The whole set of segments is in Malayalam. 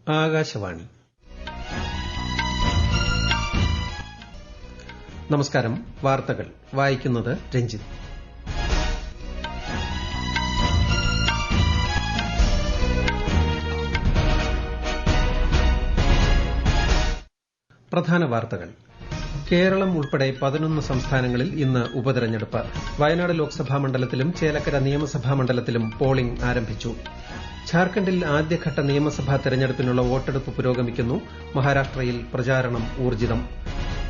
ആകാശവാണി. നമസ്കാരം. വാർത്തകൾ വായിക്കുന്നത് രഞ്ജിത്ത്. പ്രധാന വാർത്തകൾ. കേരളം ഉൾപ്പെടെ 11 സംസ്ഥാനങ്ങളിൽ ഇന്ന് ഉപതെരഞ്ഞെടുപ്പ്. വയനാട് ലോക്സഭാ മണ്ഡലത്തിലും ചേലക്കര നിയമസഭാ മണ്ഡലത്തിലും പോളിംഗ് ആരംഭിച്ചു. ഝാർഖണ്ഡിൽ ആദ്യഘട്ട നിയമസഭാ തെരഞ്ഞെടുപ്പിനുള്ള വോട്ടെടുപ്പ് പുരോഗമിക്കുന്നു. മഹാരാഷ്ട്രയിൽ പ്രചാരണം ഊർജ്ജിതം.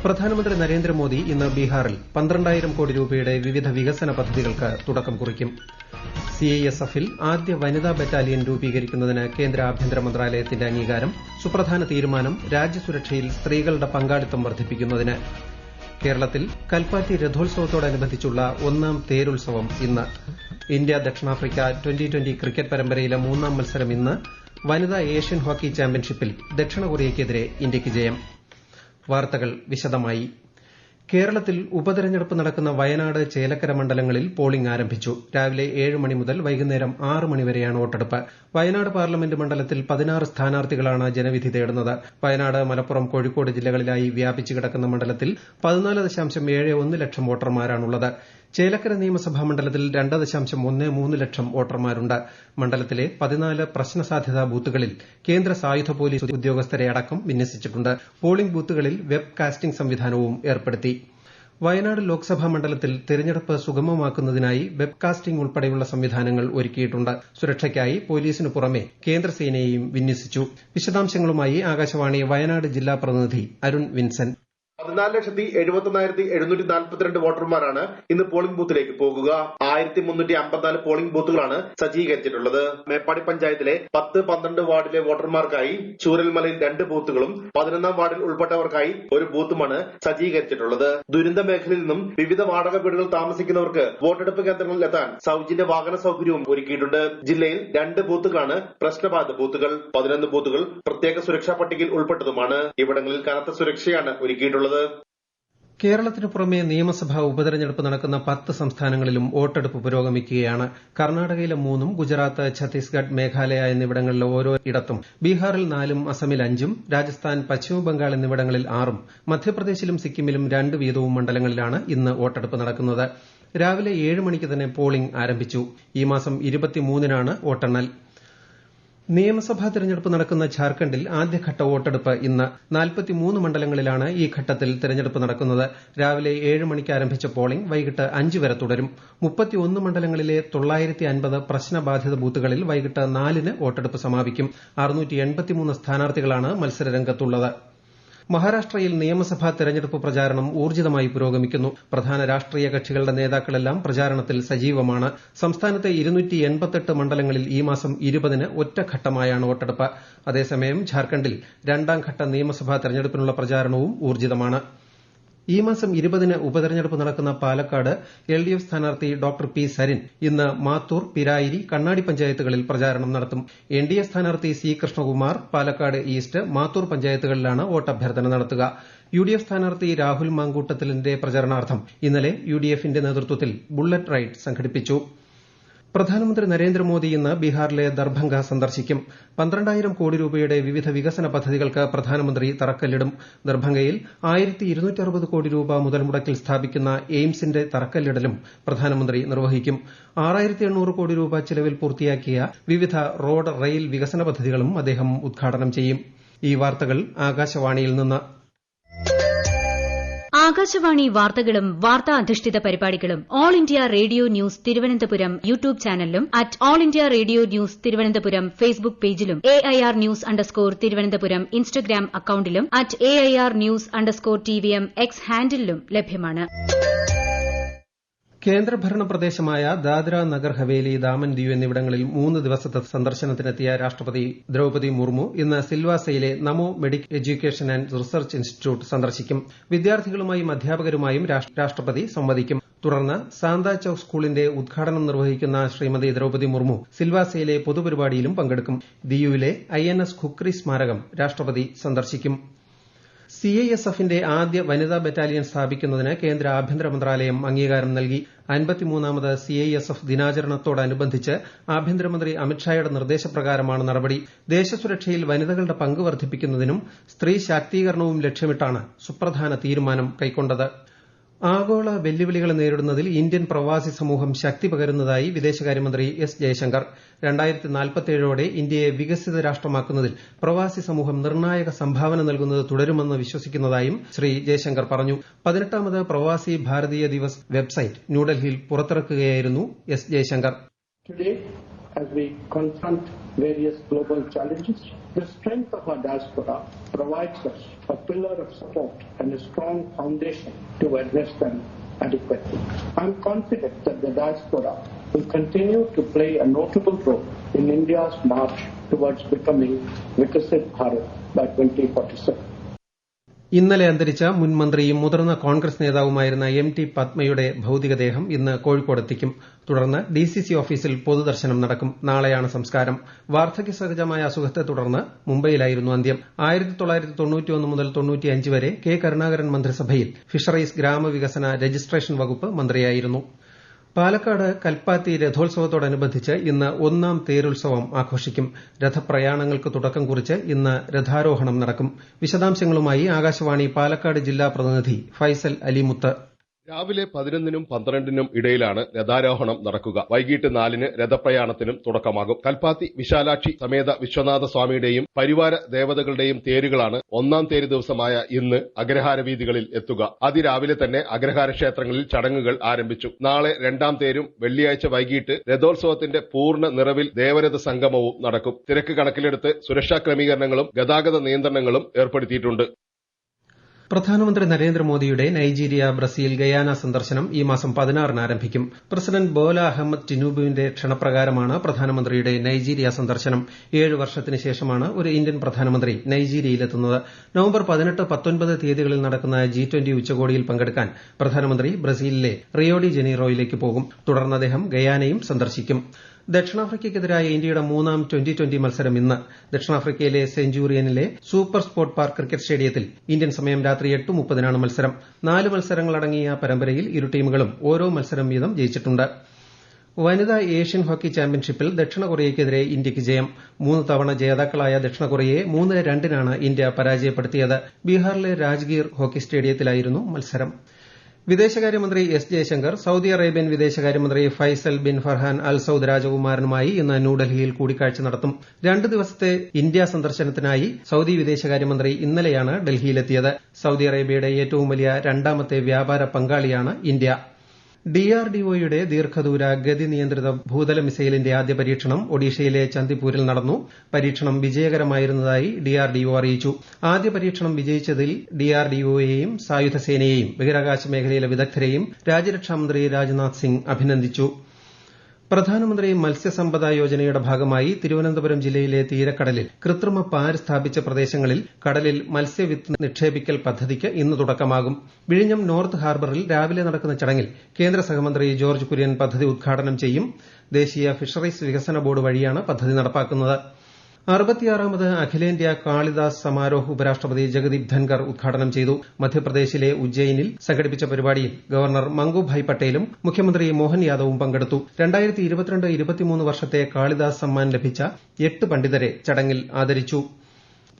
പ്രധാനമന്ത്രി നരേന്ദ്രമോദി ഇന്ന് ബീഹാറിൽ 12,000 കോടി രൂപയുടെ വിവിധ വികസന പദ്ധതികൾക്ക് തുടക്കം കുറിക്കും. സിഐഎസ്എഫിൽ ആദ്യ വനിതാ ബറ്റാലിയൻ രൂപീകരിക്കുന്നതിന് കേന്ദ്ര ആഭ്യന്തര മന്ത്രാലയത്തിന്റെ അംഗീകാരം. സുപ്രധാന തീരുമാനം രാജ്യസുരക്ഷയിൽ സ്ത്രീകളുടെ പങ്കാളിത്തം വർദ്ധിപ്പിക്കുന്നതിന്. കേരളത്തിൽ കൽപ്പാത്തി രഥോത്സവത്തോടനുബന്ധിച്ചുള്ള ഒന്നാം തേരുത്സവം ഇന്ന്. ഇന്ത്യ ദക്ഷിണാഫ്രിക്ക ട്വന്റി ക്രിക്കറ്റ് പരമ്പരയിലെ മൂന്നാം മത്സരം ഇന്ന്. വനിതാ ഏഷ്യൻ ഹോക്കി ചാമ്പ്യൻഷിപ്പിൽ ദക്ഷിണ കൊറിയയ്ക്കെതിരെ ഇന്ത്യയ്ക്ക് ജയം. വാർത്തകൾ വിശദമായി. കേരളത്തിൽ ഉപതെരഞ്ഞെടുപ്പ് നടക്കുന്ന വയനാട്, ചേലക്കര മണ്ഡലങ്ങളിൽ പോളിംഗ് ആരംഭിച്ചു. രാവിലെ 7 മണി മുതൽ വൈകുന്നേരം 6 മണി വരെയാണ് വോട്ടെടുപ്പ്. വയനാട് പാർലമെന്റ് മണ്ഡലത്തിൽ 16 സ്ഥാനാർത്ഥികളാണ് ജനവിധി തേടുന്നത്. വയനാട്, മലപ്പുറം, കോഴിക്കോട് ജില്ലകളിലായി വ്യാപിച്ചു കിടക്കുന്ന മണ്ഡലത്തിൽ 14.71 ലക്ഷം വോട്ടർമാരാണുള്ളത്. ചേലക്കര നിയമസഭാ മണ്ഡലത്തിൽ 2.13 ലക്ഷം വോട്ടർമാരുണ്ട്. മണ്ഡലത്തിലെ 14 പ്രശ്നസാധ്യതാ ബൂത്തുകളിൽ കേന്ദ്ര സായുധ പോലീസ് ഉദ്യോഗസ്ഥരെ അടക്കം വിന്യസിച്ചിട്ടുണ്ട്. പോളിംഗ് ബൂത്തുകളിൽ വെബ് കാസ്റ്റിംഗ് സംവിധാനവും ഏർപ്പെടുത്തി. വയനാട് ലോക്സഭാ മണ്ഡലത്തിൽ തെരഞ്ഞെടുപ്പ് സുഗമമാക്കുന്നതിനായി വെബ്കാസ്റ്റിംഗ് ഉൾപ്പെടെയുള്ള സംവിധാനങ്ങൾ ഒരുക്കിയിട്ടുണ്ട്. സുരക്ഷയ്ക്കായി പോലീസിനു പുറമെ കേന്ദ്രസേനയെയും വിന്യസിച്ചു. വിശദാംശങ്ങളുമായി ആകാശവാണി വയനാട് ജില്ലാ പ്രതിനിധി അരുൺ വിൻസെന്റ്. 14,71,742 വോട്ടർമാരാണ് ഇന്ന് പോളിംഗ് ബൂത്തിലേക്ക് പോകുക. 1,354 പോളിംഗ് ബൂത്തുകളാണ് സജ്ജീകരിച്ചിട്ടുള്ളത്. മേപ്പാടി പഞ്ചായത്തിലെ 10, 12 വാർഡിലെ വോട്ടർമാർക്കായി ചൂരൽമലയിൽ 2 ബൂത്തുകളും 11ാം വാർഡിൽ ഉൾപ്പെട്ടവർക്കായി 1 ബൂത്തുമാണ് സജ്ജീകരിച്ചിട്ടുള്ളത്. ദുരന്ത മേഖലയിൽ നിന്നും വിവിധ വാടക വീടുകൾ താമസിക്കുന്നവർക്ക് വോട്ടെടുപ്പ് കേന്ദ്രങ്ങളിൽ എത്താൻ സൌജന്യ വാഹന സൌകര്യവും ഒരുക്കിയിട്ടുണ്ട്. ജില്ലയിൽ 2 ബൂത്തുകളാണ് പ്രശ്നബാധിത ബൂത്തുകൾ. 11 ബൂത്തുകൾ പ്രത്യേക സുരക്ഷാ പട്ടികയിൽ ഉൾപ്പെട്ടതുമാണ്. ഇവിടങ്ങളിൽ കനത്ത സുരക്ഷയാണ് ഒരുക്കിയിട്ടുള്ളത്. കേരളത്തിനു പുറമെ നിയമസഭാ ഉപതെരഞ്ഞെടുപ്പ് നടക്കുന്ന 10 സംസ്ഥാനങ്ങളിലും വോട്ടെടുപ്പ് പുരോഗമിക്കുകയാണ്. കർണാടകയിലെ 3ഉം ഗുജറാത്ത്, ഛത്തീസ്ഗഡ്, മേഘാലയ എന്നിവിടങ്ങളിലെ ഓരോ ഇടത്തും, ബീഹാറിൽ 4ഉം അസമിൽ 5ഉം രാജസ്ഥാൻ, പശ്ചിമബംഗാൾ എന്നിവിടങ്ങളിൽ 6ഉം മധ്യപ്രദേശിലും സിക്കിമിലും 2 വീതവും മണ്ഡലങ്ങളിലാണ് ഇന്ന് വോട്ടെടുപ്പ് നടക്കുന്നത്. രാവിലെ 7 മണിക്ക് തന്നെ പോളിംഗ് ആരംഭിച്ചു. ഈ മാസം 23-നാണ് വോട്ടെണ്ണൽ. നിയമസഭാ തെരഞ്ഞെടുപ്പ് നടക്കുന്ന ഝാർഖണ്ഡിൽ ആദ്യഘട്ട വോട്ടെടുപ്പ് ഇന്ന്. 43 മണ്ഡലങ്ങളിലാണ് ഈ ഘട്ടത്തിൽ തെരഞ്ഞെടുപ്പ് നടക്കുന്നത്. രാവിലെ 7 മണിക്ക് ആരംഭിച്ച പോളിംഗ് വൈകിട്ട് 5 വരെ തുടരും. 31 മണ്ഡലങ്ങളിലെ 950 പ്രശ്നബാധിത ബൂത്തുകളിൽ വൈകിട്ട് 4-ന് വോട്ടെടുപ്പ് സമാപിക്കും. 683 സ്ഥാനാർത്ഥികളാണ് മത്സരരംഗത്തുള്ളത്. മഹാരാഷ്ട്രയിൽ നിയമസഭാ തെരഞ്ഞെടുപ്പ് പ്രചാരണം ഊർജ്ജിതമായി പുരോഗമിക്കുന്നു. പ്രധാന രാഷ്ട്രീയ കക്ഷികളുടെ നേതാക്കളെല്ലാം പ്രചാരണത്തിൽ സജീവമാണ്. സംസ്ഥാനത്തെ 288 മണ്ഡലങ്ങളിൽ ഈ മാസം 20-ന് ഒറ്റഘട്ടമായാണ് വോട്ടെടുപ്പ്. അതേസമയം ഝാർഖണ്ഡിൽ 2ാം ഘട്ട നിയമസഭാ തെരഞ്ഞെടുപ്പിനുള്ള പ്രചാരണവും ഊർജ്ജിതമാണ്. ഈ മാസം 20-ന് ഉപതെരഞ്ഞെടുപ്പ് നടക്കുന്ന പാലക്കാട് LDF സ്ഥാനാർത്ഥി ഡോക്ടർ പി സരിൻ ഇന്ന് മാത്തൂർ, പിരായിരി, കണ്ണാടി പഞ്ചായത്തുകളിൽ പ്രചാരണം നടത്തും. NDA സ്ഥാനാർത്ഥി C കൃഷ്ണകുമാർ പാലക്കാട് ഈസ്റ്റ്, മാത്തൂർ പഞ്ചായത്തുകളിലാണ് വോട്ടഭ്യർത്ഥന നടത്തുക. UDF സ്ഥാനാർത്ഥി രാഹുൽ മാങ്കൂട്ടത്തിലിന്റെ പ്രചരണാർത്ഥം ഇന്നലെ UDFന്റെ നേതൃത്വത്തിൽ ബുള്ളറ്റ് റൈഡ് സംഘടിപ്പിച്ചു. പ്രധാനമന്ത്രി നരേന്ദ്രമോദി ഇന്ന് ബീഹാറിലെ ദർഭംഗ സന്ദർശിക്കും. 12,000 കോടി രൂപയുടെ വിവിധ വികസന പദ്ധതികൾക്ക് പ്രധാനമന്ത്രി തറക്കല്ലിടും. ദർഭംഗയിൽ 1,260 കോടി രൂപ മുതൽ മുടക്കിൽ സ്ഥാപിക്കുന്ന എയിംസിന്റെ തറക്കല്ലിടലും പ്രധാനമന്ത്രി നിർവഹിക്കും. 6,800 കോടി രൂപ ചിലവിൽ പൂർത്തിയാക്കിയ വിവിധ റോഡ്, റെയിൽ വികസന പദ്ധതികളും അദ്ദേഹം ഉദ്ഘാടനം ചെയ്യും. ഈ വാർത്തകൾ ആകാശവാണിയിൽ നിന്ന്. ആകാശവാണി വാർത്തകളും വാർത്താ അധിഷ്ഠിത പരിപാടികളും All India Radio news Thiruvananthapuram YouTube ചാനലിലും @All India Radio news Thiruvananthapuram Facebook പേജിലും AIR ന്യൂസ് _തിരുവനന്തപുരം ഇൻസ്റ്റഗ്രാം അക്കൌണ്ടിലും @AIR ന്യൂസ്_TVM X ഹാൻഡിലും ലഭ്യമാണ്. കേന്ദ്രഭരണ പ്രദേശമായ ദാദ്ര നഗർ ഹവേലി, ദാമൻ ദിയു എന്നിവിടങ്ങളിൽ 3 ദിവസത്തെ സന്ദർശനത്തിനെത്തിയ രാഷ്ട്രപതി ദ്രൌപദി മുർമു ഇന്ന് സിൽവാസയിലെ Namo medical education and research institute സന്ദർശിക്കും. വിദ്യാർത്ഥികളുമായും അധ്യാപകരുമായും രാഷ്ട്രപതി സംവദിക്കും. തുടർന്ന് സാന്താ ചൌക്ക് സ്കൂളിന്റെ ഉദ്ഘാടനം നിർവഹിക്കുന്ന ശ്രീമതി ദ്രൌപദി മുർമു സിൽവാസയിലെ പൊതുപരിപാടിയിലും പങ്കെടുക്കും. ദിയുവിലെ INS ഖുക്രി സ്മാരകം രാഷ്ട്രപതി സന്ദർശിക്കും. CISFന്റെ ആദ്യ വനിതാ ബറ്റാലിയൻ സ്ഥാപിക്കുന്നതിന് കേന്ദ്ര ആഭ്യന്തര മന്ത്രാലയം അംഗീകാരം നൽകി. 53ാമത് CISF ദിനാചരണത്തോടനുബന്ധിച്ച് ആഭ്യന്തരമന്ത്രി അമിത്ഷായുടെ നിർദ്ദേശപ്രകാരമാണ് നടപടി. ദേശസുരക്ഷയിൽ വനിതകളുടെ പങ്ക് വർദ്ധിപ്പിക്കുന്നതിനും സ്ത്രീ ശാക്തീകരണവും ലക്ഷ്യമിട്ടാണ് സുപ്രധാന തീരുമാനം കൈക്കൊണ്ടത്. ആഗോള വെല്ലുവിളികളെ നേരിടുന്നതിൽ ഇന്ത്യൻ പ്രവാസി സമൂഹം ശക്തി പകരുന്നതായി വിദേശകാര്യമന്ത്രി എസ് ജയശങ്കർ. 2047ഓടെ ഇന്ത്യയെ വികസിത രാഷ്ട്രമാക്കുന്നതിൽ പ്രവാസി സമൂഹം നിർണായക സംഭാവന നൽകുന്നത് തുടരുമെന്ന് വിശ്വസിക്കുന്നതായും ശ്രീ ജയശങ്കർ പറഞ്ഞു. 18ാമത് പ്രവാസി ഭാരതീയ ദിവസ് വെബ്സൈറ്റ് ന്യൂഡൽഹിയിൽ പുറത്തിറക്കുകയായിരുന്നു S Jaishankar. As we confront various global challenges, the strength of our diaspora provides us a pillar of support and a strong foundation to address them adequately. I am confident that the diaspora will continue to play a notable role in India's march towards becoming Vikasit Bharat by 2047. ഇന്നലെ അന്തരിച്ച മുൻ മന്ത്രിയും മുതിർന്ന കോൺഗ്രസ് നേതാവുമായിരുന്ന MT പത്മയുടെ ഭൌതികദേഹം ഇന്ന് കോഴിക്കോടെത്തിക്കും. തുടർന്ന് DCC ഓഫീസിൽ പൊതുദർശനം നടക്കും. നാളെയാണ് സംസ്കാരം. വാർദ്ധക്യസഹജമായ അസുഖത്തെ തുടർന്ന് മുംബൈയിലായിരുന്നു അന്ത്യം. 1991 മുതൽ 95 വരെ കെ കരുണാകരൻ മന്ത്രിസഭയിൽ ഫിഷറീസ് ഗ്രാമവികസന രജിസ്ട്രേഷൻ വകുപ്പ് മന്ത്രിയായിരുന്നു. പാലക്കാട് കൽപ്പാത്തി രഥോത്സവത്തോടനുബന്ധിച്ച് ഇന്ന് ഒന്നാം തേരുത്സവം ആഘോഷിക്കും. രഥപ്രയാണങ്ങൾക്ക് തുടക്കം കുറിച്ച് ഇന്ന് രഥാരോഹണം നടക്കും. വിശദാംശങ്ങളുമായി ആകാശവാണി പാലക്കാട് ജില്ലാ പ്രതിനിധി ഫൈസൽ അലിമുത്ത്. രാവിലെ 11നും 12നും ഇടയിലാണ് രഥാരോഹണം നടക്കുക. വൈകിട്ട് 4ന് രഥപ്രയാണത്തിനും തുടക്കമാകും. കൽപ്പാത്തി വിശാലാക്ഷി സമേത വിശ്വനാഥ സ്വാമിയുടെയും പരിവാര ദേവതകളുടെയും തേരുകളാണ് ഒന്നാം തേര് ദിവസമായ ഇന്ന് അഗ്രഹാര വീഥികളിൽ എത്തുക. അതിരാവിലെ തന്നെ അഗ്രഹാര ക്ഷേത്രങ്ങളിൽ ചടങ്ങുകൾ ആരംഭിച്ചു. നാളെ രണ്ടാം തേരും വെള്ളിയാഴ്ച വൈകിട്ട് രഥോത്സവത്തിന്റെ പൂർണ്ണ നിറവിൽ ദേവരഥ സംഗമവും നടക്കും. തിരക്ക് കണക്കിലെടുത്ത് സുരക്ഷാ ക്രമീകരണങ്ങളും ഗതാഗത നിയന്ത്രണങ്ങളും ഏർപ്പെടുത്തിയിട്ടുണ്ട്. പ്രധാനമന്ത്രി നരേന്ദ്രമോദിയുടെ നൈജീരിയ, ബ്രസീൽ, ഗയാന സന്ദർശനം ഈ മാസം 16ന് ആരംഭിക്കും. പ്രസിഡന്റ് ബോല അഹമ്മദ് ടിനുബുവിന്റെ ക്ഷണപ്രകാരമാണ് പ്രധാനമന്ത്രിയുടെ നൈജീരിയ സന്ദർശനം. 7 വർഷത്തിന് ശേഷമാണ് ഒരു ഇന്ത്യൻ പ്രധാനമന്ത്രി നൈജീരിയയിലെത്തുന്നത്. നവംബർ 18, 19 തീയതികളിൽ നടക്കുന്ന G20 ഉച്ചകോടിയിൽ പങ്കെടുക്കാൻ പ്രധാനമന്ത്രി ബ്രസീലിലെ റിയോ ഡി ജനീറോയിലേക്ക് പോകും. തുടർന്ന് അദ്ദേഹം ഗയാനയും സന്ദർശിക്കും. ദക്ഷിണാഫ്രിക്കയ്ക്കെതിരായ ഇന്ത്യയുടെ 3ാം ട്വന്റി മത്സരം ഇന്ന്. ദക്ഷിണാഫ്രിക്കയിലെ സെഞ്ചൂറിയനിലെ സൂപ്പർ സ്പോർട്ട് പാർക്ക് ക്രിക്കറ്റ് സ്റ്റേഡിയത്തിൽ ഇന്ത്യൻ സമയം രാത്രി 8:30-നാണ് മത്സരം. 4 മത്സരങ്ങളടങ്ങിയ പരമ്പരയിൽ ഇരു ടീമുകളും ഓരോ മത്സരം വീതം ജയിച്ചിട്ടുണ്ട്. വനിതാ ഏഷ്യൻ ഹോക്കി ചാമ്പ്യൻഷിപ്പിൽ ദക്ഷിണ കൊറിയയ്ക്കെതിരെ ഇന്ത്യയ്ക്ക് ജയം. 3 തവണ ജേതാക്കളായ ദക്ഷിണ കൊറിയയെ 3-2-നാണ് ഇന്ത്യ പരാജയപ്പെടുത്തിയത്. ബീഹാറിലെ രാജ്ഗീർ ഹോക്കി സ്റ്റേഡിയത്തിലായിരുന്നു മത്സരം. വിദേശകാര്യമന്ത്രി എസ് ജയശങ്കർ സൌദി അറേബ്യൻ വിദേശകാര്യമന്ത്രി Faisal bin Farhan Al Saud രാജകുമാരനുമായി ഇന്ന് ന്യൂഡൽഹിയിൽ കൂടിക്കാഴ്ച നടത്തും. 2 ദിവസത്തെ ഇന്ത്യ സന്ദർശനത്തിനായി സൌദി വിദേശകാര്യമന്ത്രി ഇന്നലെയാണ് ഡൽഹിയിലെത്തിയത്. സൌദി അറേബ്യയുടെ ഏറ്റവും വലിയ 2ാമത്തെ വ്യാപാര പങ്കാളിയാണ് ഇന്ത്യ. DRDOയുടെ ദീർഘദൂര ഗതി നിയന്ത്രിത ഭൂതല മിസൈലിന്റെ ആദ്യ പരീക്ഷണം ഒഡീഷയിലെ ചന്ദിപ്പൂരിൽ നടന്നു. പരീക്ഷണം വിജയകരമായിരുന്നതായി DRDO അറിയിച്ചു. ആദ്യ പരീക്ഷണം വിജയിച്ചതിൽ DRDOയെയും സായുധ സേനയെയും ബഹിരാകാശ മേഖലയിലെ വിദഗ്ധരെയും രാജ്യരക്ഷാമന്ത്രി രാജ്നാഥ് സിംഗ് അഭിനന്ദിച്ചു. പ്രധാനമന്ത്രി മത്സ്യസമ്പദ യോജനയുടെ ഭാഗമായി തിരുവനന്തപുരം ജില്ലയിലെ തീരക്കടലിൽ കൃത്രിമ പാര് സ്ഥാപിച്ച പ്രദേശങ്ങളിൽ കടലിൽ മത്സ്യവിത്ത് നിക്ഷേപിക്കൽ പദ്ധതിക്ക് ഇന്ന് തുടക്കമാകും. വിഴിഞ്ഞം നോർത്ത് ഹാർബറിൽ രാവിലെ നടക്കുന്ന ചടങ്ങിൽ കേന്ദ്ര സഹമന്ത്രി ജോർജ് കുര്യൻ പദ്ധതി ഉദ്ഘാടനം ചെയ്യും. ദേശീയ ഫിഷറീസ് വികസന ബോർഡ് വഴിയാണ് പദ്ധതി നടപ്പാക്കുന്നത്. 66ാമത് അഖിലേന്ത്യാ കാളിദാസ് സമാരോഹ് ഉപരാഷ്ട്രപതി ജഗദീപ് ധൻകർ ഉദ്ഘാടനം ചെയ്തു. മധ്യപ്രദേശിലെ ഉജ്ജയിനിൽ സംഘടിപ്പിച്ച പരിപാടിയിൽ ഗവർണർ മംഗുഭായ് പട്ടേലും മുഖ്യമന്ത്രി മോഹൻ യാദവും പങ്കെടുത്തു. 2022-23 വർഷത്തെ കാളിദാസ് സമ്മാൻ ലഭിച്ച 8 പണ്ഡിതരെ ചടങ്ങിൽ ആദരിച്ചു.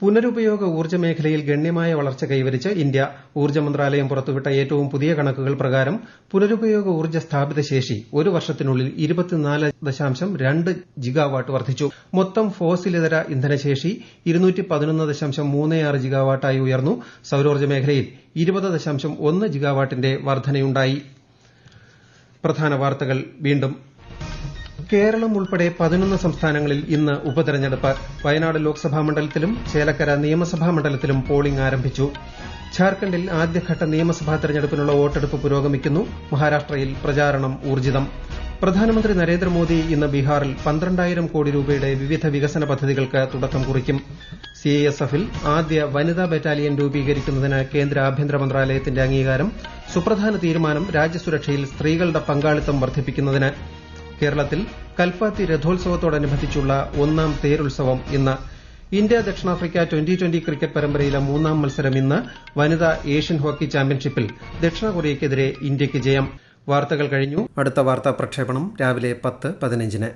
പുനരുപയോഗ ഊർജ്ജ മേഖലയിൽ ഗണ്യമായ വളർച്ച കൈവരിച്ച് ഇന്ത്യ. ഊർജ്ജ മന്ത്രാലയം പുറത്തുവിട്ട ഏറ്റവും പുതിയ കണക്കുകൾ പ്രകാരം പുനരുപയോഗ ഊർജ്ജ സ്ഥാപിത ശേഷി ഒരു വർഷത്തിനുള്ളിൽ 24.2 ജിഗാവാട്ട് വർദ്ധിച്ചു. മൊത്തം ഫോസിലിതര ഇന്ധനശേഷി 211.36 ജിഗാവാട്ടായി ഉയർന്നു. സൌരോർജ്ജ മേഖലയിൽ 20.1 ജിഗാവാട്ടിന്റെ വർധനയുണ്ടായി. പ്രധാന വാർത്തകൾ വീണ്ടും. കേരളം ഉൾപ്പെടെ 11 സംസ്ഥാനങ്ങളിൽ ഇന്ന് ഉപതെരഞ്ഞെടുപ്പ്. വയനാട് ലോക്സഭാ മണ്ഡലത്തിലും ചേലക്കര നിയമസഭാ മണ്ഡലത്തിലും പോളിംഗ് ആരംഭിച്ചു. ഝാർഖണ്ഡിൽ ആദ്യഘട്ട നിയമസഭാ തെരഞ്ഞെടുപ്പിനുള്ള വോട്ടെടുപ്പ് പുരോഗമിക്കുന്നു. മഹാരാഷ്ട്രയിൽ പ്രചാരണം ഊർജ്ജിതം. പ്രധാനമന്ത്രി നരേന്ദ്രമോദി ഇന്ന് ബീഹാറിൽ 12,000 കോടി രൂപയുടെ വിവിധ വികസന പദ്ധതികൾക്ക് തുടക്കം കുറിക്കും. CISFൽ ആദ്യ വനിതാ ബറ്റാലിയൻ രൂപീകരിക്കുന്നതിന് കേന്ദ്ര ആഭ്യന്തര മന്ത്രാലയത്തിന്റെ അംഗീകാരം. സുപ്രധാന തീരുമാനം രാജ്യസുരക്ഷയിൽ സ്ത്രീകളുടെ പങ്കാളിത്തം വർദ്ധിപ്പിക്കുന്നതിന്. കേരളത്തിൽ കൽപ്പാത്തി രഥോത്സവത്തോടനുബന്ധിച്ചുള്ള ഒന്നാം തേരുത്സവം ഇന്ന്. ഇന്ത്യ ദക്ഷിണാഫ്രിക്ക ട്വന്റി ക്രിക്കറ്റ് പരമ്പരയിലെ മൂന്നാം മത്സരം ഇന്ന് വനിതാ ഏഷ്യൻ ഹോക്കി ചാമ്പ്യൻഷിപ്പിൽ ദക്ഷിണ കൊറിയയ്ക്കെതിരെ ഇന്ത്യയ്ക്ക് ജയം. വാർത്തകൾ കഴിഞ്ഞു. അടുത്ത വാർത്താ പ്രക്ഷേപണം രാവിലെ 10:15.